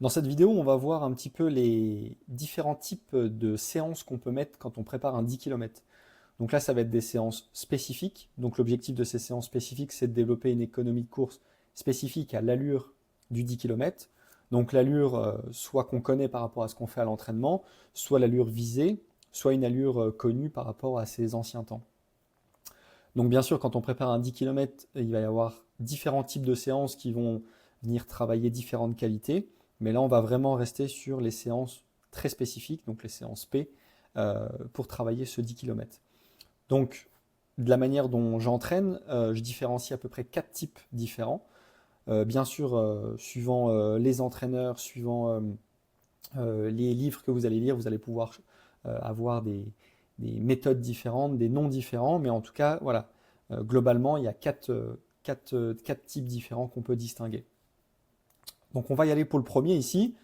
Dans cette vidéo, on va voir un petit peu les différents types de séances qu'on peut mettre quand on prépare un 10 km. Donc là, ça va être des séances spécifiques. Donc l'objectif de ces séances spécifiques, c'est de développer une économie de course spécifique à l'allure du 10 km. Donc l'allure, soit qu'on connaît par rapport à ce qu'on fait à l'entraînement, soit l'allure visée, soit une allure connue par rapport à ses anciens temps. Donc bien sûr, quand on prépare un 10 km, il va y avoir différents types de séances qui vont venir travailler différentes qualités. Mais là, on va vraiment rester sur les séances très spécifiques, donc les séances P, pour travailler ce 10 km. Donc, de la manière dont j'entraîne, je différencie à peu près 4 types différents. Bien sûr, suivant les entraîneurs, suivant les livres que vous allez lire, vous allez pouvoir avoir des méthodes différentes, des noms différents, mais en tout cas, voilà, globalement, il y a quatre types différents qu'on peut distinguer. Donc on va y aller pour le premier ici,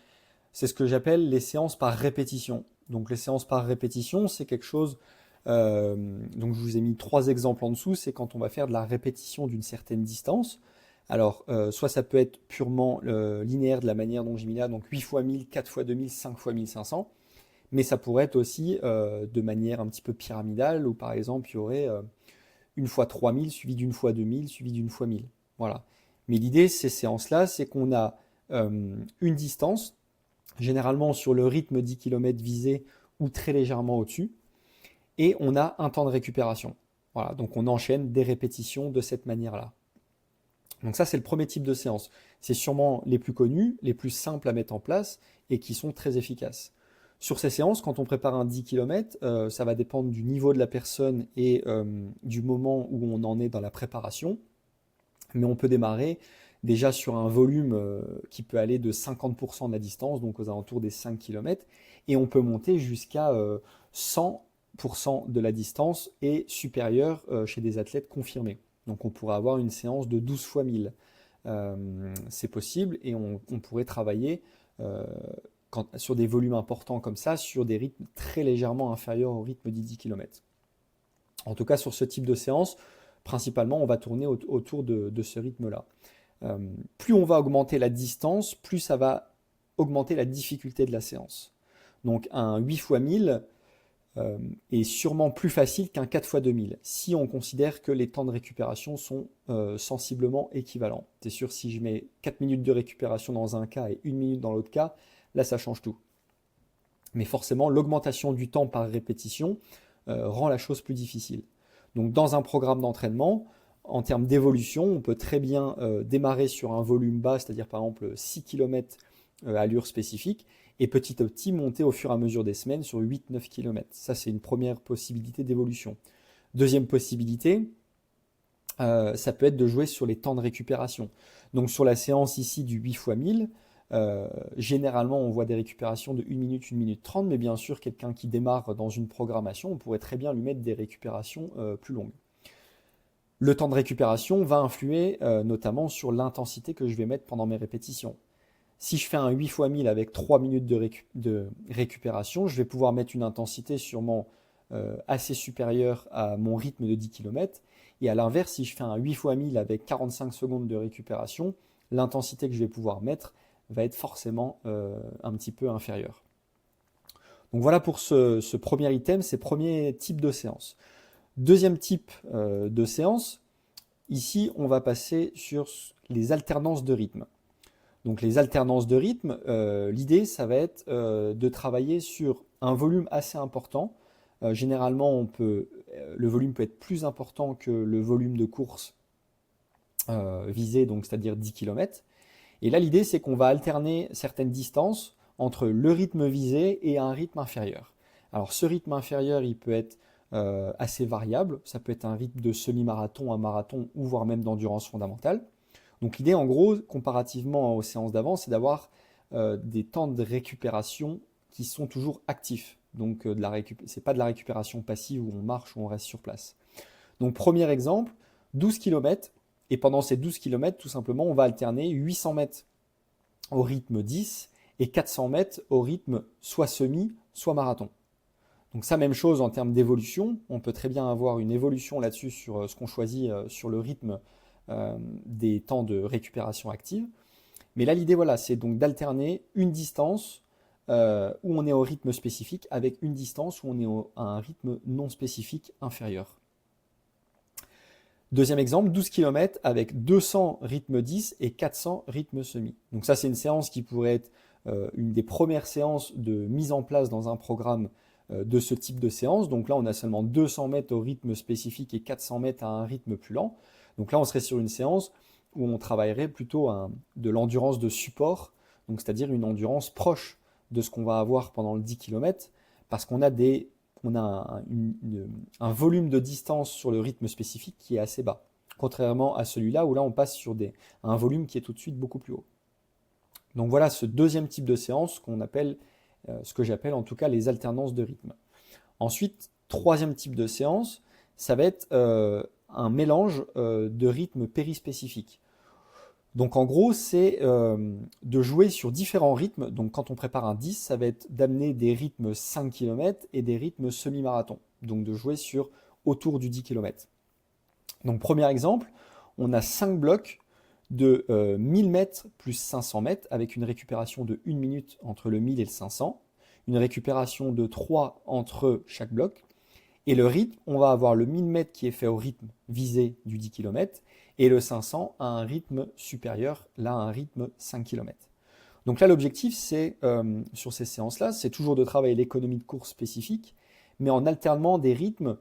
c'est ce que j'appelle les séances par répétition. Donc les séances par répétition, c'est quelque chose, donc je vous ai mis 3 exemples en dessous, c'est quand on va faire de la répétition d'une certaine distance. Alors, soit ça peut être purement linéaire de la manière dont j'ai mis là, donc 8 fois 1000, 4 fois 2000, 5 fois 1500, mais ça pourrait être aussi de manière un petit peu pyramidale, où par exemple il y aurait une fois 3000 suivi d'une fois 2000 suivi d'une fois 1000. Voilà. Mais l'idée de ces séances-là, c'est qu'on a une distance, généralement sur le rythme 10 km visé ou très légèrement au-dessus, et on a un temps de récupération. Voilà, donc on enchaîne des répétitions de cette manière-là. Donc ça, c'est le premier type de séance. C'est sûrement les plus connus, les plus simples à mettre en place et qui sont très efficaces. Sur ces séances, quand on prépare un 10 km, ça va dépendre du niveau de la personne et du moment où on en est dans la préparation. Mais on peut démarrer déjà sur un volume qui peut aller de 50% de la distance, donc aux alentours des 5 km, et on peut monter jusqu'à 100% de la distance et supérieur chez des athlètes confirmés. Donc on pourrait avoir une séance de 12 fois 1000. C'est possible et on pourrait travailler sur des volumes importants comme ça, sur des rythmes très légèrement inférieurs au rythme des 10 km. En tout cas, sur ce type de séance, principalement, on va tourner autour de ce rythme-là. Euh, Plus on va augmenter la distance, plus ça va augmenter la difficulté de la séance. Donc un 8 fois 1000 est sûrement plus facile qu'un 4 fois 2000, si on considère que les temps de récupération sont sensiblement équivalents. C'est sûr, si je mets 4 minutes de récupération dans un cas et 1 minute dans l'autre cas, là ça change tout. Mais forcément, l'augmentation du temps par répétition rend la chose plus difficile. Donc dans un programme d'entraînement, en termes d'évolution, on peut très bien démarrer sur un volume bas, c'est-à-dire par exemple 6 km allure spécifique, et petit à petit monter au fur et à mesure des semaines sur 8-9 km. Ça, c'est une première possibilité d'évolution. Deuxième possibilité, ça peut être de jouer sur les temps de récupération. Donc sur la séance ici du 8 fois 1000, généralement on voit des récupérations de 1 minute, 1 minute 30, mais bien sûr quelqu'un qui démarre dans une programmation, on pourrait très bien lui mettre des récupérations plus longues. Le temps de récupération va influer notamment sur l'intensité que je vais mettre pendant mes répétitions. Si je fais un 8 fois 1000 avec 3 minutes de récupération, je vais pouvoir mettre une intensité sûrement assez supérieure à mon rythme de 10 km. Et à l'inverse, si je fais un 8 fois 1000 avec 45 secondes de récupération, l'intensité que je vais pouvoir mettre va être forcément un petit peu inférieure. Donc voilà pour ce premier item, ces premiers types de séances. Deuxième type de séance, ici on va passer sur les alternances de rythme. Donc les alternances de rythme, l'idée ça va être de travailler sur un volume assez important. Généralement le volume peut être plus important que le volume de course visé, donc c'est-à-dire 10 km. Et là l'idée c'est qu'on va alterner certaines distances entre le rythme visé et un rythme inférieur. Alors ce rythme inférieur il peut être assez variable, ça peut être un rythme de semi-marathon, un marathon ou voire même d'endurance fondamentale. Donc l'idée, en gros, comparativement aux séances d'avant, c'est d'avoir des temps de récupération qui sont toujours actifs. Donc ce n'est pas de la récupération passive où on marche ou on reste sur place. Donc premier exemple, 12 km. Et pendant ces 12 km, tout simplement, on va alterner 800 mètres au rythme 10 et 400 mètres au rythme soit semi, soit marathon. Donc ça, même chose en termes d'évolution. On peut très bien avoir une évolution là-dessus sur ce qu'on choisit sur le rythme des temps de récupération active. Mais là, l'idée, voilà, c'est donc d'alterner une distance où on est au rythme spécifique avec une distance où on est à un rythme non spécifique inférieur. Deuxième exemple, 12 km avec 200 rythme 10 et 400 rythme semi. Donc ça, c'est une séance qui pourrait être une des premières séances de mise en place dans un programme de ce type de séance. Donc là, on a seulement 200 mètres au rythme spécifique et 400 mètres à un rythme plus lent. Donc là, on serait sur une séance où on travaillerait plutôt de l'endurance de support, donc c'est-à-dire une endurance proche de ce qu'on va avoir pendant le 10 km, parce qu'on a un volume de distance sur le rythme spécifique qui est assez bas, contrairement à celui-là où là on passe sur un volume qui est tout de suite beaucoup plus haut. Donc voilà ce deuxième type de séance qu'on appelle, ce que j'appelle en tout cas les alternances de rythme. Ensuite, troisième type de séance, ça va être un mélange de rythmes périspécifiques. Donc en gros, c'est de jouer sur différents rythmes. Donc quand on prépare un 10, ça va être d'amener des rythmes 5 km et des rythmes semi-marathon. Donc de jouer sur autour du 10 km. Donc premier exemple, on a 5 blocs de 1000 mètres plus 500 mètres avec une récupération de 1 minute entre le 1000 et le 500, une récupération de 3 entre chaque bloc. Et le rythme, on va avoir le 1000 mètres qui est fait au rythme visé du 10 km et le 500 à un rythme supérieur, là à un rythme 5 km. Donc là, l'objectif, c'est sur ces séances-là, c'est toujours de travailler l'économie de course spécifique, mais en alternant des rythmes,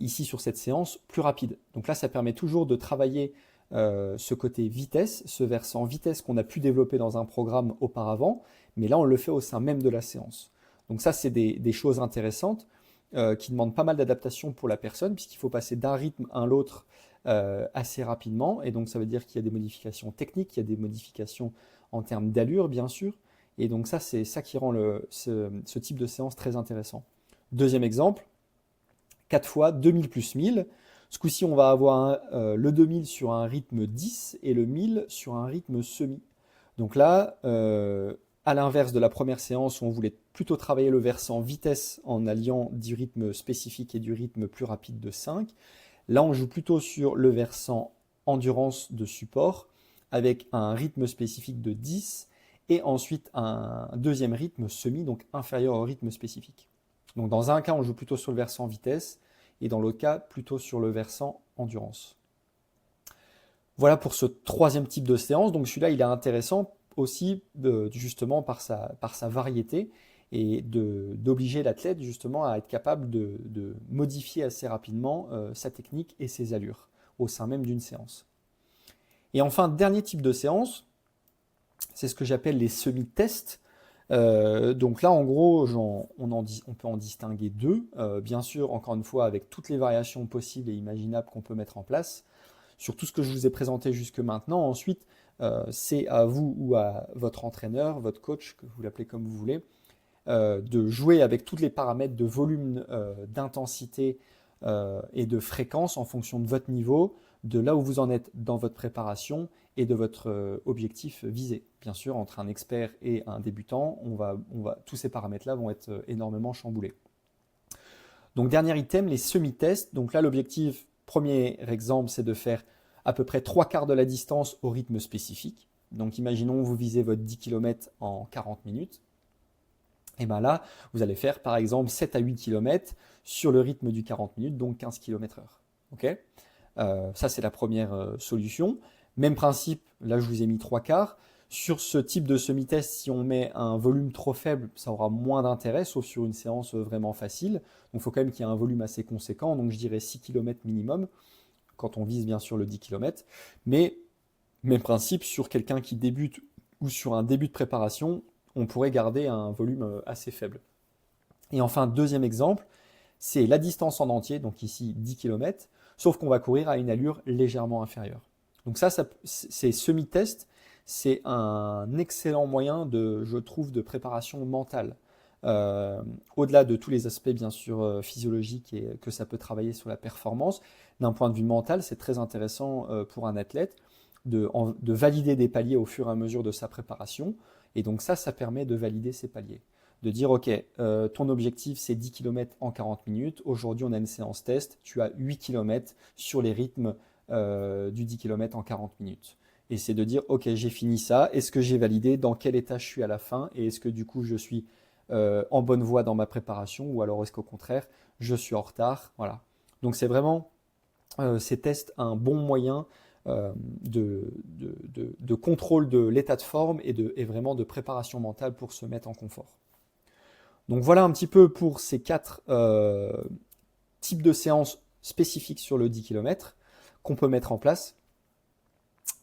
ici sur cette séance, plus rapides. Donc là, ça permet toujours de travailler ce côté vitesse, ce versant vitesse qu'on a pu développer dans un programme auparavant, mais là, on le fait au sein même de la séance. Donc ça, c'est des choses intéressantes qui demandent pas mal d'adaptation pour la personne, puisqu'il faut passer d'un rythme à l'autre assez rapidement. Et donc, ça veut dire qu'il y a des modifications techniques, il y a des modifications en termes d'allure, bien sûr. Et donc, ça, c'est ça qui rend ce type de séance très intéressant. Deuxième exemple, 4 fois 2000 plus 1000. Ce coup-ci, on va avoir le 2000 sur un rythme 10 et le 1000 sur un rythme semi. Donc là, à l'inverse de la première séance où on voulait plutôt travailler le versant vitesse en alliant du rythme spécifique et du rythme plus rapide de 5, là on joue plutôt sur le versant endurance de support avec un rythme spécifique de 10 et ensuite un deuxième rythme semi, donc inférieur au rythme spécifique. Donc dans un cas, on joue plutôt sur le versant vitesse et dans l'autre cas, plutôt sur le versant endurance. Voilà pour ce troisième type de séance. Donc celui-là, il est intéressant aussi justement par sa variété et d'obliger l'athlète justement à être capable de modifier assez rapidement sa technique et ses allures au sein même d'une séance. Et enfin, dernier type de séance, c'est ce que j'appelle les semi-tests. Donc là, en gros, on peut en distinguer deux. Bien sûr, encore une fois, avec toutes les variations possibles et imaginables qu'on peut mettre en place. Sur tout ce que je vous ai présenté jusque maintenant, ensuite, c'est à vous ou à votre entraîneur, votre coach, que vous l'appelez comme vous voulez, de jouer avec tous les paramètres de volume, d'intensité et de fréquence en fonction de votre niveau, de là où vous en êtes dans votre préparation et de votre objectif visé. Bien sûr, entre un expert et un débutant, tous ces paramètres-là vont être énormément chamboulés. Donc, dernier item, les semi-tests. Donc là, l'objectif, premier exemple, c'est de faire à peu près 3/4 de la distance au rythme spécifique. Donc, imaginons vous visez votre 10 km en 40 minutes. Et bien là, vous allez faire par exemple 7 à 8 km sur le rythme du 40 minutes, donc 15 km/h. Okay, ça, c'est la première solution. Même principe, là je vous ai mis 3/4. Sur ce type de semi-test, si on met un volume trop faible, ça aura moins d'intérêt, sauf sur une séance vraiment facile. Donc il faut quand même qu'il y ait un volume assez conséquent, donc je dirais 6 km minimum, quand on vise bien sûr le 10 km. Mais même principe, sur quelqu'un qui débute ou sur un début de préparation, on pourrait garder un volume assez faible. Et enfin, deuxième exemple, c'est la distance en entier, donc ici 10 km, sauf qu'on va courir à une allure légèrement inférieure. Donc ça c'est semi-test, c'est un excellent moyen je trouve, de préparation mentale. Au-delà de tous les aspects bien sûr physiologiques et que ça peut travailler sur la performance, d'un point de vue mental, c'est très intéressant pour un athlète de valider des paliers au fur et à mesure de sa préparation. Et donc ça permet de valider ces paliers. De dire, ok, ton objectif c'est 10 km en 40 minutes. Aujourd'hui, on a une séance test. Tu as 8 km sur les rythmes du 10 km en 40 minutes. Et c'est de dire, ok, j'ai fini ça, est-ce que j'ai validé, dans quel état je suis à la fin, et est-ce que du coup je suis en bonne voie dans ma préparation, ou alors est-ce qu'au contraire, je suis en retard. Voilà. Donc c'est vraiment ces tests un bon moyen de contrôle de l'état de forme et vraiment de préparation mentale pour se mettre en confort. Donc voilà un petit peu pour ces 4 types de séances spécifiques sur le 10 km qu'on peut mettre en place.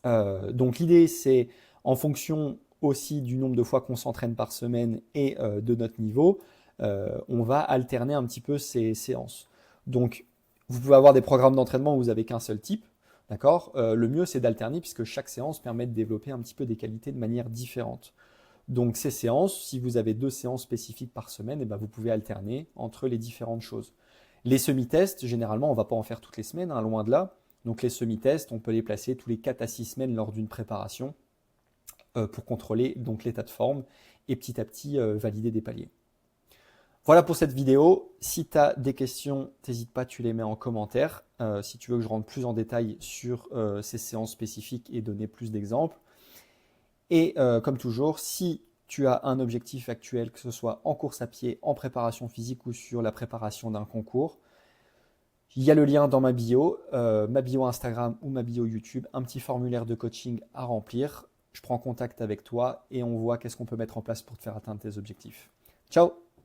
Donc l'idée, c'est en fonction aussi du nombre de fois qu'on s'entraîne par semaine et de notre niveau, on va alterner un petit peu ces séances. Donc vous pouvez avoir des programmes d'entraînement où vous n'avez qu'un seul type, d'accord. Le mieux, c'est d'alterner puisque chaque séance permet de développer un petit peu des qualités de manière différente. Donc ces séances, si vous avez 2 séances spécifiques par semaine, eh ben, vous pouvez alterner entre les différentes choses. Les semi-tests, généralement, on ne va pas en faire toutes les semaines, hein, loin de là. Donc les semi-tests, on peut les placer tous les 4 à 6 semaines lors d'une préparation pour contrôler donc l'état de forme et petit à petit valider des paliers. Voilà pour cette vidéo. Si tu as des questions, n'hésite pas, tu les mets en commentaire. Si tu veux que je rentre plus en détail sur ces séances spécifiques et donner plus d'exemples. Et comme toujours, si tu as un objectif actuel, que ce soit en course à pied, en préparation physique ou sur la préparation d'un concours, il y a le lien dans ma bio Instagram ou ma bio YouTube, un petit formulaire de coaching à remplir. Je prends contact avec toi et on voit qu'est-ce qu'on peut mettre en place pour te faire atteindre tes objectifs. Ciao!